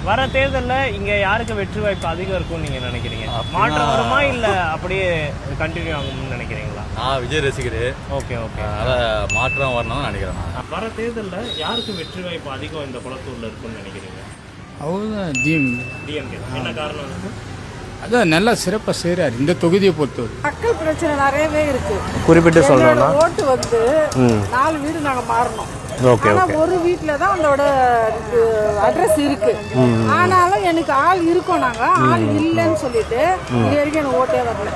வர தேர்தலில் இங்கே யாருக்கு வெற்றி வாய்ப்பு அதிகம் இருக்கும்னு நீங்கள் நினைக்கிறீங்க? மாற்றம் வருமா இல்லை அப்படியே கண்டினியூ ஆகும்னு நினைக்கிறீங்களா? விஜய் ரசிகர். Okay okay. அதனால் மாற்றம் வரணும்னு நினைக்கிறேன். வர தேர்தலில் யாருக்கு வெற்றி வாய்ப்பு அதிகம் இந்த குளத்தூரில் இருக்குன்னு நினைக்கிறீங்க? அவர்தான் டிஎம்கே. என்ன காரணம் இருக்கு? அதான் நல்லா சிறப்பாக செய்கிறார் இந்த தொகுதியை பொறுத்தவரை. மக்கள் பிரச்சனை நிறையவே இருக்கு. குறிப்பிட்டு சொல்லணும்னா ஓட்டு வந்து 4 வீடு நாங்கள் மாறணும். ஓகே ஆனா ஒரு வீட்டில் தான் அதோட அட்ரஸ் இருக்கு. ஆனாலும் எனக்கு ஆள் இருக்கோம், நாங்க ஆள் இல்லைன்னு சொல்லிட்டு இது வரைக்கும் எனக்கு ஓட்டே வரல.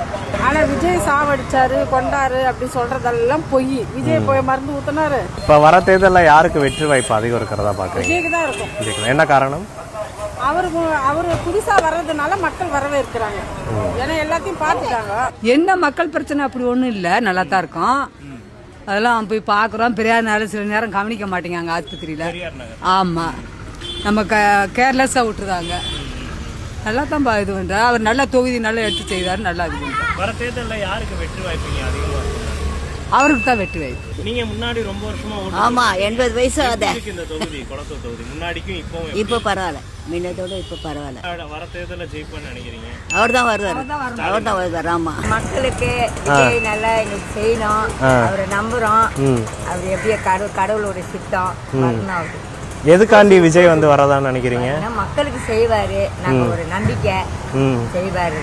ஆனா விஜய் சாவடிச்சாரு கொண்டாரு அப்படி சொல்றதெல்லாம் பொய். விஜய் போய் மருந்து ஊத்தினாரு. இப்போ வர தேர்தலில் யாருக்கு வெற்றி வாய்ப்பு அதிகம் இருக்கிறதா பார்க்குறீங்க? விஜய்க்கு தான் இருக்கும். என்ன காரணம்? அவரு புதுசா வர்றதுனால மக்கள் வரவே இருக்கிறாங்க. ஏன்னா எல்லாத்தையும் பார்த்துட்டாங்க. என்ன மக்கள் பிரச்சனை அப்படி ஒன்றும் இல்லை, நல்லா தான் இருக்கும். அதெல்லாம் போய் பார்க்குறோம். பெரியார்னால சில நேரம் கவனிக்க மாட்டேங்க ஆஸ்பத்திரியில். ஆமாம், நம்ம கேர்லெஸ்ஸாக விட்டுருதாங்க. நல்லா தான் இது பண்ணுறாரு. அவர் நல்ல தொகுதி நல்லா எடுத்து செய்தார், நல்லா இது பண்ணுறாரு. வர தேர்தலில் யாருக்கு வெற்றி வாய்ப்பு அதிகமாக? அவருக்கு தான் வெற்றி வாய்ப்பு. நீங்க முன்னாடி ரொம்ப வருஷமா ஆமா 80 வயசு ஆகுது இந்த தொகுதி குளத்தூர் தொகுதி முன்னாடிக்கும் இப்போ பரவாயில்ல, முன்னதோட இப்போ பரவாயில்ல. வர தேர்தலில் ஜெயிப்பேன்னு நினைக்கிறீங்க? அவர் தான் வருவார். ஆமா, மக்களுக்கு விஜய் நல்லா எங்களுக்கு செய்யணும், அவரை நம்புறோம். அவர் எப்படியே கடவுளோட சித்தம் வரணும். அவரு எதுக்காண்டி விஜய் வந்து வரதான்னு நினைக்கிறீங்க? மக்களுக்கு செய்வாரு, நாங்க ஒரு நம்பிக்கை செய்வாரு.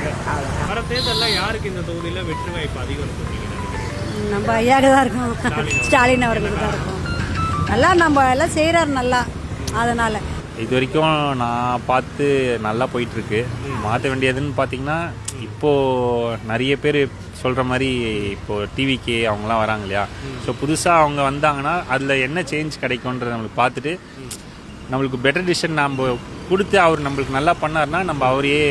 வர தேர்தலில் யாருக்கு இந்த தொகுதியில வெற்றி வாய்ப்பு அதிகம் இருக்கு? நம்ம ஐயாக்கு தான் இருக்கும், ஸ்டாலின் அவர்களுக்கு தான் இருக்கும். நல்லா நம்ம எல்லாம் செய்கிறாரு நல்லா. அதனால் இது வரைக்கும் நான் பார்த்து நல்லா போயிட்டுருக்கு. மாற்ற வேண்டியதுன்னு பார்த்தீங்கன்னா இப்போது நிறைய பேர் சொல்கிற மாதிரி இப்போது டிவிக்கு அவங்களாம் வராங்க இல்லையா. ஸோ புதுசாக அவங்க வந்தாங்கன்னா அதில் என்ன சேஞ்ச் கிடைக்கும்ன்றத நம்மளுக்கு பார்த்துட்டு நம்மளுக்கு பெட்டர் டிசிஷன் நம்ம கொடுத்து அவர் நம்மளுக்கு நல்லா பண்ணார்னா நம்ம அவரையே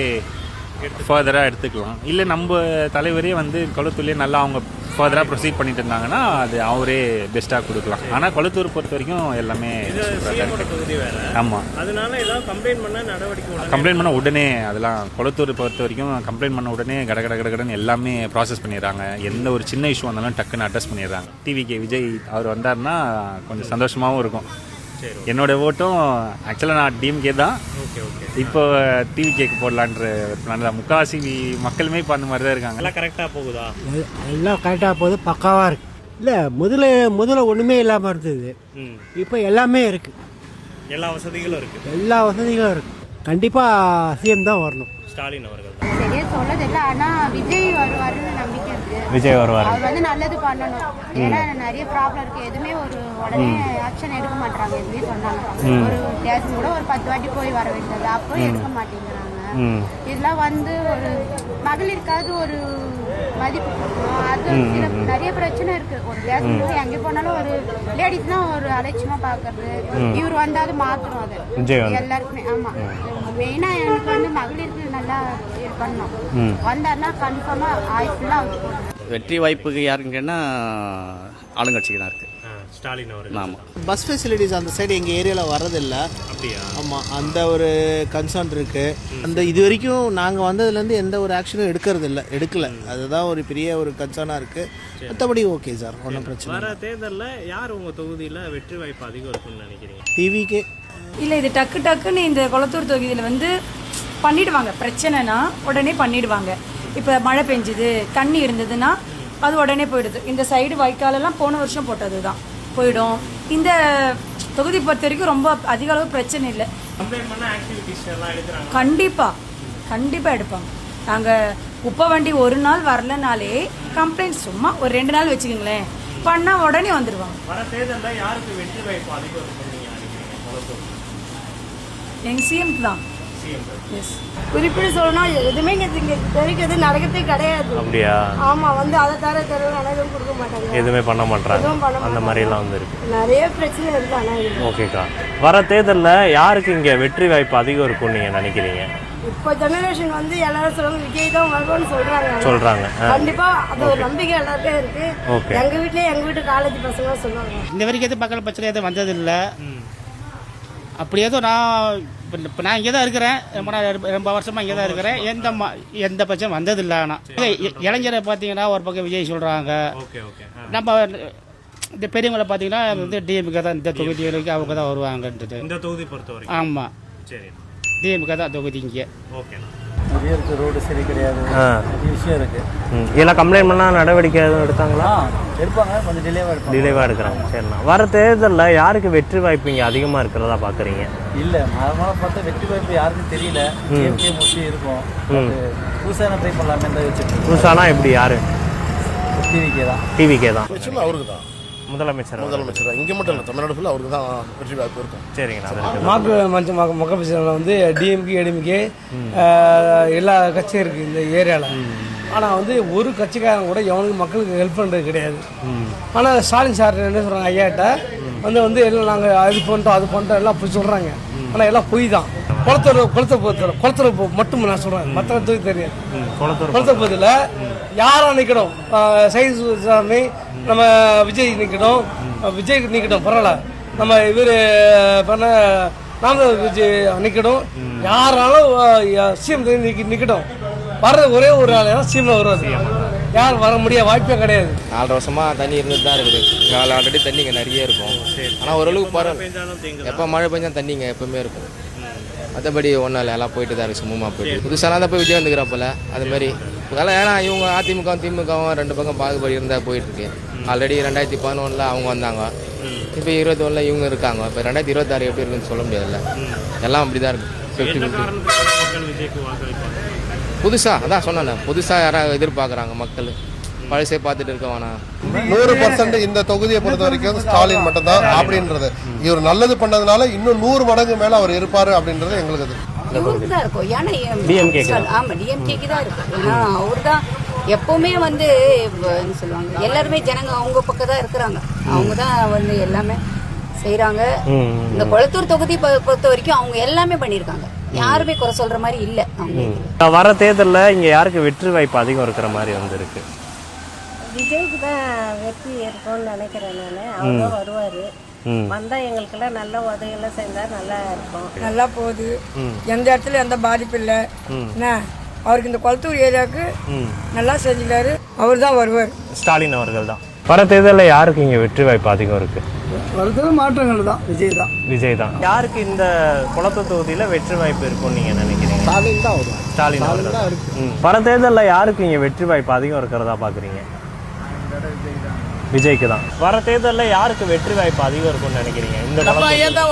ஃபர்தராக எடுத்துக்கலாம். இல்லை நம்ம தலைவரே வந்து குளத்தூர்லேயே நல்லா அவங்க ஃபர்தராக ப்ரொசீட் பண்ணிட்டு இருந்தாங்கன்னா அது அவரே பெஸ்ட்டாக கொடுக்கலாம். ஆனால் குளத்தூர் பொறுத்த வரைக்கும் எல்லாமே ஆமாம். கம்ப்ளைண்ட் பண்ண உடனே அதெல்லாம் குளத்தூர் பொறுத்த வரைக்கும் கம்ப்ளைண்ட் பண்ண உடனே கடன்னு எல்லாமே ப்ராசஸ் பண்ணிடுறாங்க. எந்த ஒரு சின்ன இஷ்யூ வந்தாலும் டக்குன்னு அட்ரஸ் பண்ணிடுறாங்க. டிவிகே விஜய் அவர் வந்தார்னா கொஞ்சம் சந்தோஷமாகவும் இருக்கும். என்னோட ஓட்டும் ஆக்சுவலாக நான் டிஎம்கே தான். இப்போ டிவிகேக்கு போடலான்ற பிளான் தான். முக்கால்வாசி மக்களுமே இப்போ அந்த மாதிரி தான் இருக்காங்க. எல்லாம் கரெக்டாக போகுதா? எல்லாம் கரெக்டாக போகுது, பக்காவாக இருக்கு. இல்லை முதல்ல ஒன்றுமே இல்லாமல் இருந்தது, இப்போ எல்லாமே இருக்கு. எல்லா வசதிகளும் இருக்கு. கண்டிப்பாக சிஎம் தான் வரணும், ஸ்டாலின் அவர்கள். சரியா சொல்லதில்லை, ஆனால் விஜய் வருவாருன்னு நம்பிக்கை இருக்கு. விஜய் வருவார், அவர் வந்து நல்லது பண்ணணும். ஏன்னா நிறைய ப்ராப்ளம் இருக்கு. எதுவுமே ஒரு உடனே ஆக்ஷன் எடுக்க மாட்டாங்க. எதுவுமே சொன்னாங்க ஒரு கேஸ் கூட ஒரு 10 வாட்டி போய் வர வேண்டியது, அப்போ எடுக்க மாட்டேங்கிறாங்க. இதெல்லாம் வந்து ஒரு மகளிருக்காவது ஒரு மதிப்பு கொடுக்கணும். அது நிறைய பிரச்சனை இருக்கு. ஒரு கேஸ் எங்கே போனாலும் ஒரு லேடிஸ்னா ஒரு அலட்சியமா பாக்குறது. இவர் வந்தாலும் மாத்தணும் அது எல்லாருக்குமே. ஆமா, மெயினா எனக்கு வந்து மகளிருக்கு நல்லா பண்ணணும். வந்தாருன்னா கன்ஃபார்மா ஆயுஷ்ஃபுல்லா வெற்றி வாய்ப்புக்கு யாருன்னு கேட்டால் ஆளுங்கட்சிக்கு தான் இருக்குது, ஸ்டாலின் அவர்கள். ஆமாம். பஸ் ஃபெசிலிட்டிஸ் அந்த சைடு எங்கள் ஏரியாவில் வரதில்லை. அப்படியா? ஆமாம், அந்த ஒரு கன்சர்ன் இருக்குது. அந்த இது வரைக்கும் நாங்கள் வந்ததுலேருந்து எந்த ஒரு ஆக்ஷனும் எடுக்கலை. அதுதான் ஒரு பெரிய ஒரு கன்சர்னாக இருக்குது. மற்றபடி ஓகே சார், ஒன்றும் பிரச்சனை. வர தேர்தலில் யார் உங்கள் தொகுதியில் வெற்றி வாய்ப்பு அதிகம் இருக்குன்னு நினைக்கிறீங்க? டிவிக்கே இல்லை, இது டக்குன்னு இந்த குளத்தூர் தொகுதியில் வந்து பண்ணிடுவாங்க. பிரச்சனைனா உடனே பண்ணிடுவாங்க. இப்போ மழை பெஞ்சுது, தண்ணி இருந்ததுன்னா அது உடனே போயிடுது. இந்த சைடு வாய்க்காலெல்லாம் போன வருஷம் போட்டது தான் போயிடும். இந்த தொகுதி பொறுத்த வரைக்கும் ரொம்ப அதிக அளவு பிரச்சனை இல்லை. கண்டிப்பாக எடுப்பாங்க. நாங்கள் குப்பை வண்டி ஒரு நாள் வரலனாலே கம்ப்ளைண்ட் சும்மா ஒரு 2 நாள் வச்சுக்கோங்களேன், பண்ணால் உடனே வந்துடுவாங்க. எங்கள் சிஎம்க்கு தான். குறிப்பிட்டு சொல்லணும், எதுவுமே இங்கே தெரிவிக்கிறது நடக்கிறதே கிடையாது. அப்படியா? ஆமா, வந்து அதை தர நடக்கும் கொடுக்க மாட்டாங்க, எதுவுமே பண்ண மாட்டாங்க. அந்த மாதிரிலாம் வந்து இருக்கு, நிறைய பிரச்சனை இருக்கு. ஆனால் ஓகேக்கா, வர தேர்தலில் யாருக்கு இங்கே வெற்றி வாய்ப்பு அதிகம் இருக்கும்னு நீங்கள் நினைக்கிறீங்க? இப்போ ஜெனரேஷன் வந்து எல்லாரும் சொல்லுவாங்க விஜய் தான் வருவான்னு சொல்றாங்க. கண்டிப்பா அது ஒரு நம்பிக்கை எல்லாருக்கும் இருக்கு. எங்க வீட்டு காலேஜ் பசங்க சொல்லுவாங்க. இந்த வரைக்கும் எதுவும் மக்கள் பிரச்சனை எதுவும் வந்ததில்லை. அப்படி ஏதோ இப்போ நான் இங்கே தான் இருக்கிறேன், ரொம்ப வருஷமாக இங்கே தான் இருக்கிறேன். எந்த பிரச்சனை வந்ததில்லை. ஆனால் இளைஞரை பார்த்தீங்கன்னா ஒரு பக்கம் விஜய் சொல்கிறாங்க. நம்ம இந்த பெரியவங்களை பார்த்தீங்கன்னா வந்து டிஎம்கே தான் இந்த தொகுதிகளுக்கு அவங்க தான் வருவாங்கன்றது. இந்த தொகுதி பொறுத்தவரை. ஆமாம். சரி, டிஎம்கே தான் தொகுதி இங்கே. ஓகேண்ணா. நிறைய இருக்குது, ரோடு சரி கிடையாது, நிறைய விஷயம் இருக்குது. இதெல்லாம் கம்ப்ளைண்ட் பண்ணால் நடவடிக்கை எதுவும் எடுத்தாங்களா? எடுப்பாங்க, கொஞ்சம் டிலேவாக எடுக்கிறாங்க. சரிண்ணா. வர தேர்தலில் யாருக்கு வெற்றி வாய்ப்பு இங்கே அதிகமாக இருக்கிறதா பார்க்குறீங்க? இல்லை, மரமாக பார்த்தா வெற்றி வாய்ப்பு யாருக்கும் தெரியல. டிஎம்கே மோஸ்ட்லி இருக்கும். புதுசாக ட்ரை பண்ணலாமே தான் வச்சுருக்கோம். புதுசானா எப்படி யார்? டிவிக்கே தான். டிவிக்கே தான். அவருக்கு தான் முதலமைச்சர் தான். இங்கே மட்டும் இல்லை, தமிழ்நாடு ஃபுல்லாக அவருக்கு தான் வெற்றி வாய்ப்பு இருக்கும். சரிங்கண்ணா. மக்கள் வந்து டிஎம்கே ஏடிஎம்கே எல்லா கட்சியும் இருக்குது இந்த ஏரியாவில். ஆனால் வந்து ஒரு கட்சிக்காரங்க கூட எவனுக்கு மக்களுக்கு ஹெல்ப் பண்ணுறது கிடையாது. ஆனால் ஸ்டாலின் சார் என்ன சொல்கிறாங்க, ஐயாட்ட வந்து எல்லாம் நாங்கள் அது பண்ணிட்டோம் அது பண்ணிட்டோம் எல்லாம் போய் சொல்கிறாங்க. ஆனால் எல்லாம் பொய் தான். குளத்தூர் மட்டும் நான் சொல்கிறேன், மற்ற தூக்கி தெரியாது. குளத்தூர் பகுதியில் யாரும் நிற்கணும், சைது சாமி நம்ம விஜய் நிற்கணும், விஜய் நிற்கட்டும் பரவாயில்ல, நம்ம இவர் பண்ண நாம விஜய் நிற்கணும், யாராலும் சிஎம் நிற்கட்டும். வர்றது ஒரே ஒரு ஆள் சிஎம்ல வருவார், யாரும் வர முடிய வாய்ப்பே கிடையாது. 4 வருஷமாக தண்ணி இருந்துட்டு தான் இருக்குது. இங்கே ஆல்ரெடி தண்ணிங்க நிறைய இருக்கும். ஆனால் ஓரளவுக்கு பரவாயில்ல. எப்போ மழை பெஞ்சாலும் தண்ணிங்க எப்பவுமே இருக்கும். மற்றபடி ஒன்றும் இல்லை, எல்லாம் போயிட்டு தான் இருக்குது, சும்மா போயிட்டு. புதுசாக தான் போய் விஜய் வந்துக்கிறப்பல அதுமாதிரி இதெல்லாம். ஏன்னா இவங்க அதிமுகவும் திமுகவும் 2 பக்கம் பாகுபடி இருந்தால் போயிட்டுருக்கு. ஆல்ரெடி 2011 அவங்க வந்தாங்க, இப்போ 21 இவங்க இருக்காங்க. இப்போ 2026 எப்படி இருக்குன்னு சொல்ல முடியாதுல்ல, எல்லாம் அப்படி தான் இருக்குது. 50-50 புதுசாக அதான் சொன்னேன், புதுசாக யாராவது எதிர்பார்க்குறாங்க மக்கள், பழசே பார்த்துட்டு இருக்க வேணாம். 100% இந்த தொகுதியை பொறுத்த வரைக்கும் ஸ்டாலின் மட்டும் தான் அப்படின்றது. இவர் நல்லது பண்ணதுனால இன்னும் 100 மடங்கு மேல அவர் இருப்பாரு அப்படின்றது எங்களுக்கு இவருக்கு தான் இருக்கும். ஏன்னா ஆமா டிஎம்கேக்கு தான் இருக்கும். ஏன்னா அவர் தான் எப்பவுமே வந்து என்ன சொல்லுவாங்க, எல்லாருமே ஜனங்க அவங்க பக்கம் தான் இருக்கிறாங்க, அவங்க தான் வந்து எல்லாமே செய்யறாங்க. இந்த குளத்தூர் தொகுதி பொறுத்த வரைக்கும் அவங்க எல்லாமே பண்ணியிருக்காங்க, யாருமே குறை சொல்ற மாதிரி இல்லை. அவங்க வர தேர்தலில் இங்கே யாருக்கு வெற்றி வாய்ப்பு அதிகம் இருக்கிற மாதிரி வந்து இருக்கு? விஜய்க்கு தான் வெற்றி இருக்கும்னு நினைக்கிறேன் நான். அவங்க வருவாரு, வந்தா எங்களுக்கெல்லாம் நல்ல உதவியெல்லாம் செஞ்சா நல்லா இருக்கும். நல்லா போகுது, எந்த இடத்துல எந்த பாதிப்பு இல்லை. என்ன அவருக்கு இந்த குளத்தூர் ஏரியாவுக்கு நல்லா செஞ்சுட்டாரு, அவர் தான் வருவார். ஸ்டாலின் அவர்கள் தான். வர தேர்தலில் யாருக்கு இங்கே வெற்றி வாய்ப்பு அதிகம் இருக்கு? வருது மாற்றங்கள் தான், விஜய் தான். விஜய் தான். யாருக்கு இந்த குளத்தூர் தொகுதியில் வெற்றி வாய்ப்பு இருக்கும்னு நீங்கள் நினைக்கிறீங்க? ஸ்டாலின் தான் வரும். ஸ்டாலின் அவர்கள் தான் இருக்கு. வர தேர்தலில் யாருக்கு இங்கே வெற்றி வாய்ப்பு அதிகம் இருக்கிறதா பார்க்குறீங்க? விஜய்க்கு தான். வர தேர்தலில் யாருக்கு வெற்றி வாய்ப்பு அதிகம் இருக்கும்னு நினைக்கிறீங்க? இந்த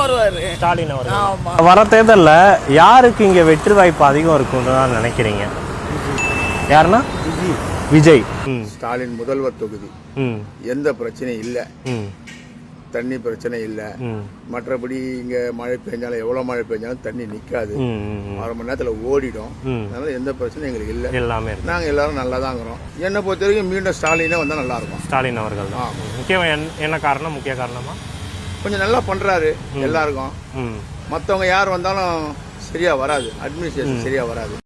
வருவாரு ஸ்டாலின் அவர்கள். வர தேர்தலில் யாருக்கு இங்கே வெற்றி வாய்ப்பு அதிகம் இருக்கும்னு தான் நினைக்கிறீங்க? யாருன்னா விஜய். ஸ்டாலின் முதல்வர் தொகுதி, எந்த பிரச்சனையும் இல்லை, தண்ணி பிரச்சனை இல்லை. மற்றபடி இங்க மழை பெஞ்சாலும் எவ்வளவு மழை பெஞ்சாலும் தண்ணி நிக்காது, 1/2 மணி நேரத்துல ஓடிடும். அதனால எந்த பிரச்சனையும் எங்களுக்கு இல்லை, எல்லாமே நாங்க எல்லாரும் நல்லா தான் இருக்கிறோம். என்னை பொறுத்த வரைக்கும் மீண்டும் ஸ்டாலினே வந்தா நல்லா இருக்கும். ஸ்டாலின் அவர்கள் தான். என்ன காரணம்? முக்கிய காரணமா கொஞ்சம் நல்லா பண்றாரு எல்லாருக்கும். மற்றவங்க யார் வந்தாலும் சரியா வராது, அட்மினிஸ்ட்ரேஷன் சரியா வராது.